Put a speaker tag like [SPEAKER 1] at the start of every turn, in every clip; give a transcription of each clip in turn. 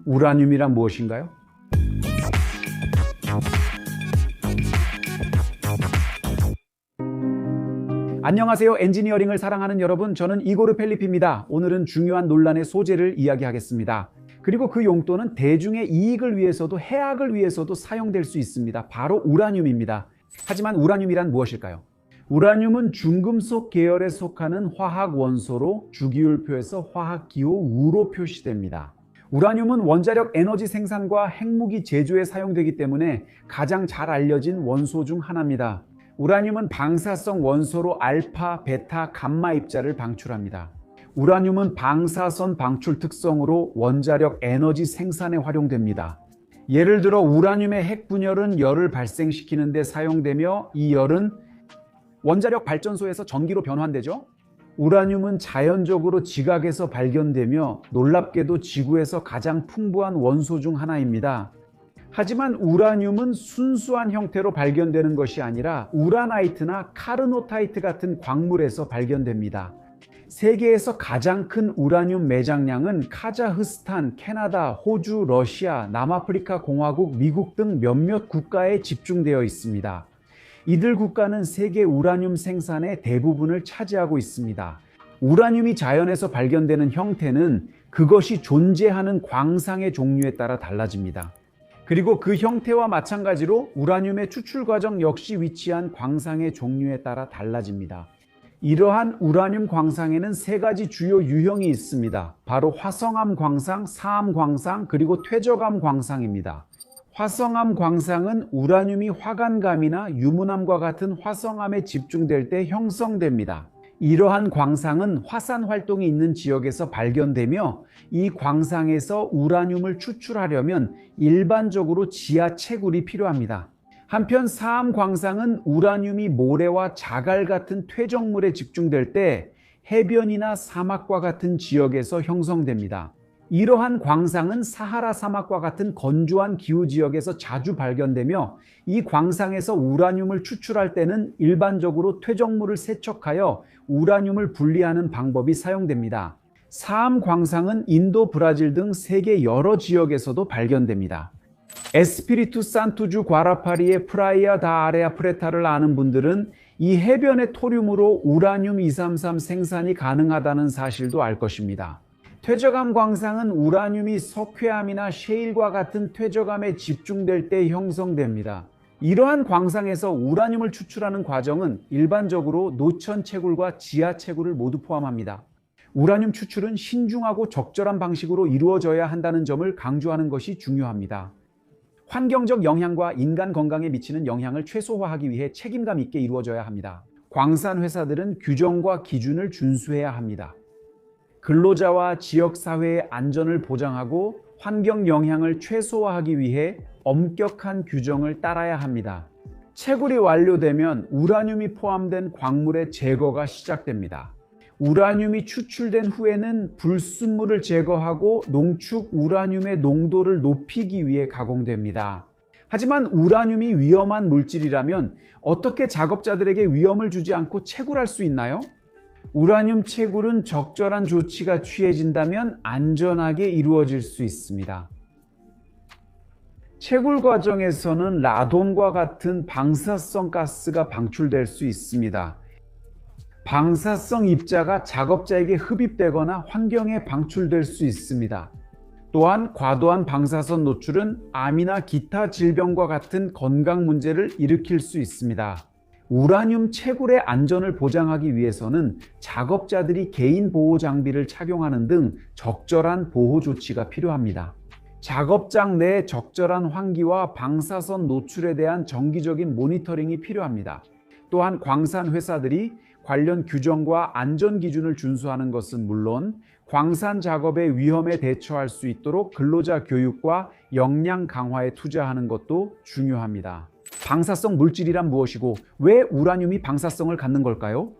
[SPEAKER 1] 우라늄이란 무엇인가요? 안녕하세요. 엔지니어링을 사랑하는 여러분, 저는 이고르 펠리피입니다. 오늘은 중요한 논란의 소재를 이야기하겠습니다. 그리고 그 용도는 대중의 이익을 위해서도 해악을 위해서도 사용될 수 있습니다. 바로 우라늄입니다. 하지만 우라늄이란 무엇일까요? 우라늄은 중금속 계열에 속하는 화학 원소로 주기율표에서 화학기호 우로 표시됩니다. 우라늄은 원자력 에너지 생산과 핵무기 제조에 사용되기 때문에 가장 잘 알려진 원소 중 하나입니다. 우라늄은 방사성 원소로 알파, 베타, 감마 입자를 방출합니다. 우라늄은 방사선 방출 특성으로 원자력 에너지 생산에 활용됩니다. 예를 들어 우라늄의 핵 분열은 열을 발생시키는 데 사용되며 이 열은 원자력 발전소에서 전기로 변환되죠. 우라늄은 자연적으로 지각에서 발견되며 놀랍게도 지구에서 가장 풍부한 원소 중 하나입니다. 하지만 우라늄은 순수한 형태로 발견되는 것이 아니라 우라나이트나 카르노타이트 같은 광물에서 발견됩니다. 세계에서 가장 큰 우라늄 매장량은 카자흐스탄, 캐나다, 호주, 러시아, 남아프리카 공화국, 미국 등 몇몇 국가에 집중되어 있습니다. 이들 국가는 세계 우라늄 생산의 대부분을 차지하고 있습니다. 우라늄이 자연에서 발견되는 형태는 그것이 존재하는 광상의 종류에 따라 달라집니다. 그리고 그 형태와 마찬가지로 우라늄의 추출 과정 역시 위치한 광상의 종류에 따라 달라집니다. 이러한 우라늄 광상에는 세 가지 주요 유형이 있습니다. 바로 화성암 광상, 사암 광상, 그리고 퇴적암 광상입니다. 화성암 광상은 우라늄이 화간감이나 유문암과 같은 화성암에 집중될 때 형성됩니다. 이러한 광상은 화산 활동이 있는 지역에서 발견되며 이 광상에서 우라늄을 추출하려면 일반적으로 지하 채굴이 필요합니다. 한편 사암 광상은 우라늄이 모래와 자갈 같은 퇴적물에 집중될 때 해변이나 사막과 같은 지역에서 형성됩니다. 이러한 광상은 사하라 사막과 같은 건조한 기후 지역에서 자주 발견되며 이 광상에서 우라늄을 추출할 때는 일반적으로 퇴적물을 세척하여 우라늄을 분리하는 방법이 사용됩니다. 사암 광상은 인도, 브라질 등 세계 여러 지역에서도 발견됩니다. 에스피리투 산투주 과라파리의 프라이아 다 아레아 프레타를 아는 분들은 이 해변의 토륨으로 우라늄 233 생산이 가능하다는 사실도 알 것입니다. 퇴적암 광상은 우라늄이 석회암이나 셰일과 같은 퇴적암에 집중될 때 형성됩니다. 이러한 광상에서 우라늄을 추출하는 과정은 일반적으로 노천 채굴과 지하 채굴을 모두 포함합니다. 우라늄 추출은 신중하고 적절한 방식으로 이루어져야 한다는 점을 강조하는 것이 중요합니다. 환경적 영향과 인간 건강에 미치는 영향을 최소화하기 위해 책임감 있게 이루어져야 합니다. 광산 회사들은 규정과 기준을 준수해야 합니다. 근로자와 지역사회의 안전을 보장하고 환경 영향을 최소화하기 위해 엄격한 규정을 따라야 합니다. 채굴이 완료되면 우라늄이 포함된 광물의 제거가 시작됩니다. 우라늄이 추출된 후에는 불순물을 제거하고 농축 우라늄의 농도를 높이기 위해 가공됩니다. 하지만 우라늄이 위험한 물질이라면 어떻게 작업자들에게 위험을 주지 않고 채굴할 수 있나요? 우라늄 채굴은 적절한 조치가 취해진다면 안전하게 이루어질 수 있습니다. 채굴 과정에서는 라돈과 같은 방사성 가스가 방출될 수 있습니다. 방사성 입자가 작업자에게 흡입되거나 환경에 방출될 수 있습니다. 또한 과도한 방사선 노출은 암이나 기타 질병과 같은 건강 문제를 일으킬 수 있습니다. 우라늄 채굴의 안전을 보장하기 위해서는 작업자들이 개인 보호 장비를 착용하는 등 적절한 보호 조치가 필요합니다. 작업장 내 적절한 환기와 방사선 노출에 대한 정기적인 모니터링이 필요합니다. 또한 광산 회사들이 관련 규정과 안전 기준을 준수하는 것은 물론 광산 작업의 위험에 대처할 수 있도록 근로자 교육과 역량 강화에 투자하는 것도 중요합니다. 방사성 물질이란 무엇이고 왜 우라늄이 방사성을 갖는 걸까요?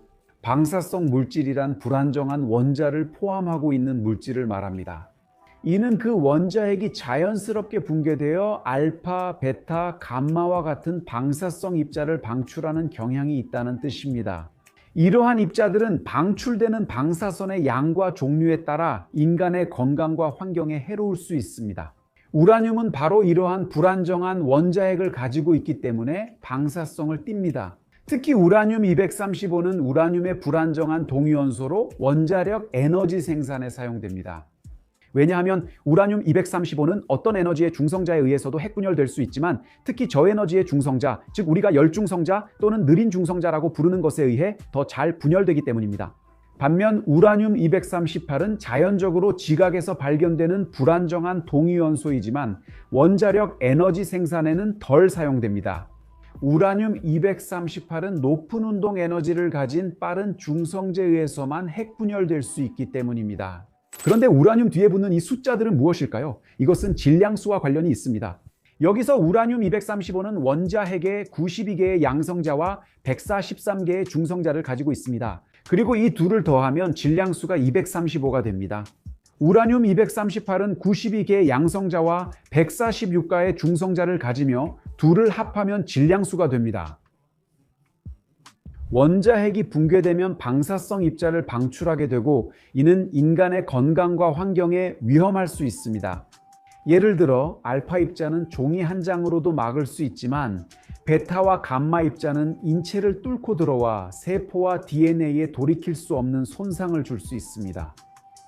[SPEAKER 1] 방사성 물질이란 불안정한 원자를 포함하고 있는 물질을 말합니다. 이는 그 원자핵이 자연스럽게 붕괴되어 알파, 베타, 감마와 같은 방사성 입자를 방출하는 경향이 있다는 뜻입니다. 이러한 입자들은 방출되는 방사선의 양과 종류에 따라 인간의 건강과 환경에 해로울 수 있습니다. 우라늄은 바로 이러한 불안정한 원자핵을 가지고 있기 때문에 방사성을 띱니다. 특히 우라늄 235는 우라늄의 불안정한 동위원소로 원자력 에너지 생산에 사용됩니다. 왜냐하면 우라늄 235는 어떤 에너지의 중성자에 의해서도 핵분열될 수 있지만 특히 저에너지의 중성자, 즉 우리가 열중성자 또는 느린 중성자라고 부르는 것에 의해 더 잘 분열되기 때문입니다. 반면 우라늄 238은 자연적으로 지각에서 발견되는 불안정한 동위원소이지만 원자력 에너지 생산에는 덜 사용됩니다. 우라늄 238은 높은 운동 에너지를 가진 빠른 중성제에 의해서만 핵분열될 수 있기 때문입니다. 그런데 우라늄 뒤에 붙는 이 숫자들은 무엇일까요? 이것은 질량수와 관련이 있습니다. 여기서 우라늄 235는 원자핵의 92개의 양성자와 143개의 중성자를 가지고 있습니다. 그리고 이 둘을 더하면 질량수가 235가 됩니다. 우라늄 238은 92개의 양성자와 146가의 중성자를 가지며 둘을 합하면 질량수가 됩니다. 원자핵이 붕괴되면 방사성 입자를 방출하게 되고 이는 인간의 건강과 환경에 위험할 수 있습니다. 예를 들어 알파 입자는 종이 한 장으로도 막을 수 있지만 베타와 감마 입자는 인체를 뚫고 들어와 세포와 DNA에 돌이킬 수 없는 손상을 줄 수 있습니다.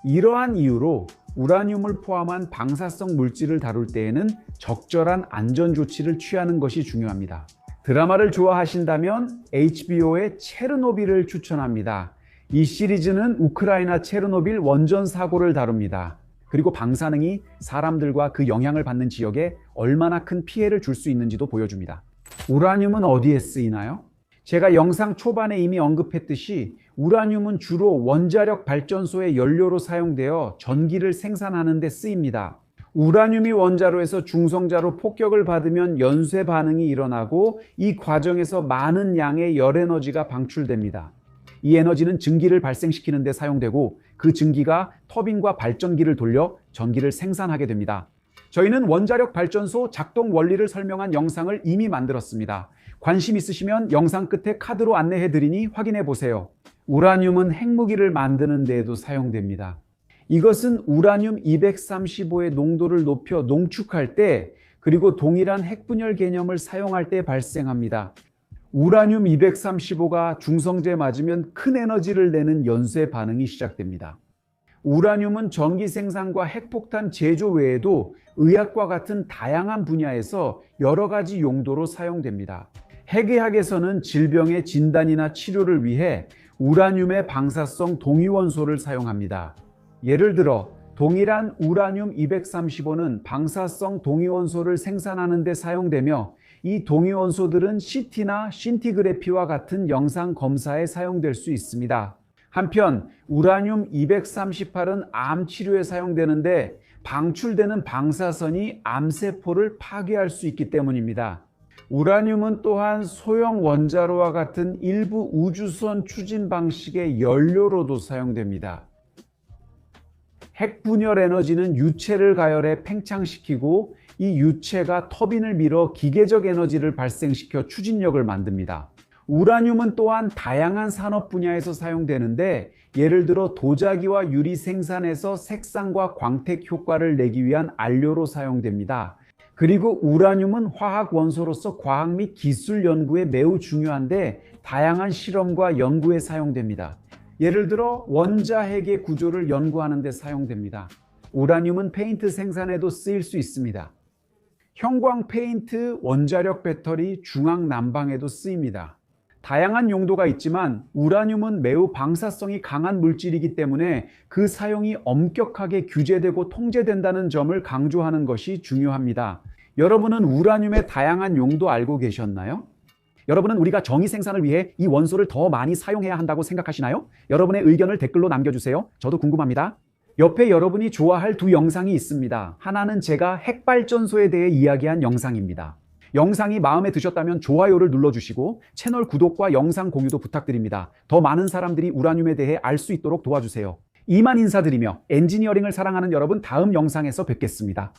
[SPEAKER 1] 이러한 이유로 우라늄을 포함한 방사성 물질을 다룰 때에는 적절한 안전 조치를 취하는 것이 중요합니다. 드라마를 좋아하신다면 HBO의 체르노빌을 추천합니다. 이 시리즈는 우크라이나 체르노빌 원전 사고를 다룹니다. 그리고 방사능이 사람들과 그 영향을 받는 지역에 얼마나 큰 피해를 줄 수 있는지도 보여줍니다. 우라늄은 어디에 쓰이나요? 제가 영상 초반에 이미 언급했듯이 우라늄은 주로 원자력 발전소의 연료로 사용되어 전기를 생산하는 데 쓰입니다. 우라늄이 원자로에서 중성자로 폭격을 받으면 연쇄 반응이 일어나고 이 과정에서 많은 양의 열에너지가 방출됩니다. 이 에너지는 증기를 발생시키는 데 사용되고 그 증기가 터빈과 발전기를 돌려 전기를 생산하게 됩니다. 저희는 원자력 발전소 작동 원리를 설명한 영상을 이미 만들었습니다. 관심 있으시면 영상 끝에 카드로 안내해 드리니 확인해 보세요. 우라늄은 핵무기를 만드는 데에도 사용됩니다. 이것은 우라늄 235의 농도를 높여 농축할 때 그리고 동일한 핵분열 개념을 사용할 때 발생합니다. 우라늄 235가 중성제에 맞으면 큰 에너지를 내는 연쇄 반응이 시작됩니다. 우라늄은 전기 생산과 핵폭탄 제조 외에도 의학과 같은 다양한 분야에서 여러 가지 용도로 사용됩니다. 핵의학에서는 질병의 진단이나 치료를 위해 우라늄의 방사성 동위원소를 사용합니다. 예를 들어 동일한 우라늄 235는 방사성 동위원소를 생산하는 데 사용되며 이 동위원소들은 CT나 신티그래피와 같은 영상 검사에 사용될 수 있습니다. 한편 우라늄 238은 암 치료에 사용되는데 방출되는 방사선이 암세포를 파괴할 수 있기 때문입니다. 우라늄은 또한 소형 원자로와 같은 일부 우주선 추진 방식의 연료로도 사용됩니다. 핵분열 에너지는 유체를 가열해 팽창시키고 이 유체가 터빈을 밀어 기계적 에너지를 발생시켜 추진력을 만듭니다. 우라늄은 또한 다양한 산업 분야에서 사용되는데 예를 들어 도자기와 유리 생산에서 색상과 광택 효과를 내기 위한 안료로 사용됩니다. 그리고 우라늄은 화학 원소로서 과학 및 기술 연구에 매우 중요한데 다양한 실험과 연구에 사용됩니다. 예를 들어 원자핵의 구조를 연구하는 데 사용됩니다. 우라늄은 페인트 생산에도 쓰일 수 있습니다. 형광 페인트, 원자력 배터리, 중앙 난방에도 쓰입니다. 다양한 용도가 있지만 우라늄은 매우 방사성이 강한 물질이기 때문에 그 사용이 엄격하게 규제되고 통제된다는 점을 강조하는 것이 중요합니다. 여러분은 우라늄의 다양한 용도 알고 계셨나요? 여러분은 우리가 정의 생산을 위해 이 원소를 더 많이 사용해야 한다고 생각하시나요? 여러분의 의견을 댓글로 남겨주세요. 저도 궁금합니다. 옆에 여러분이 좋아할 두 영상이 있습니다. 하나는 제가 핵발전소에 대해 이야기한 영상입니다. 영상이 마음에 드셨다면 좋아요를 눌러주시고 채널 구독과 영상 공유도 부탁드립니다. 더 많은 사람들이 우라늄에 대해 알 수 있도록 도와주세요. 이만 인사드리며 엔지니어링을 사랑하는 여러분 다음 영상에서 뵙겠습니다.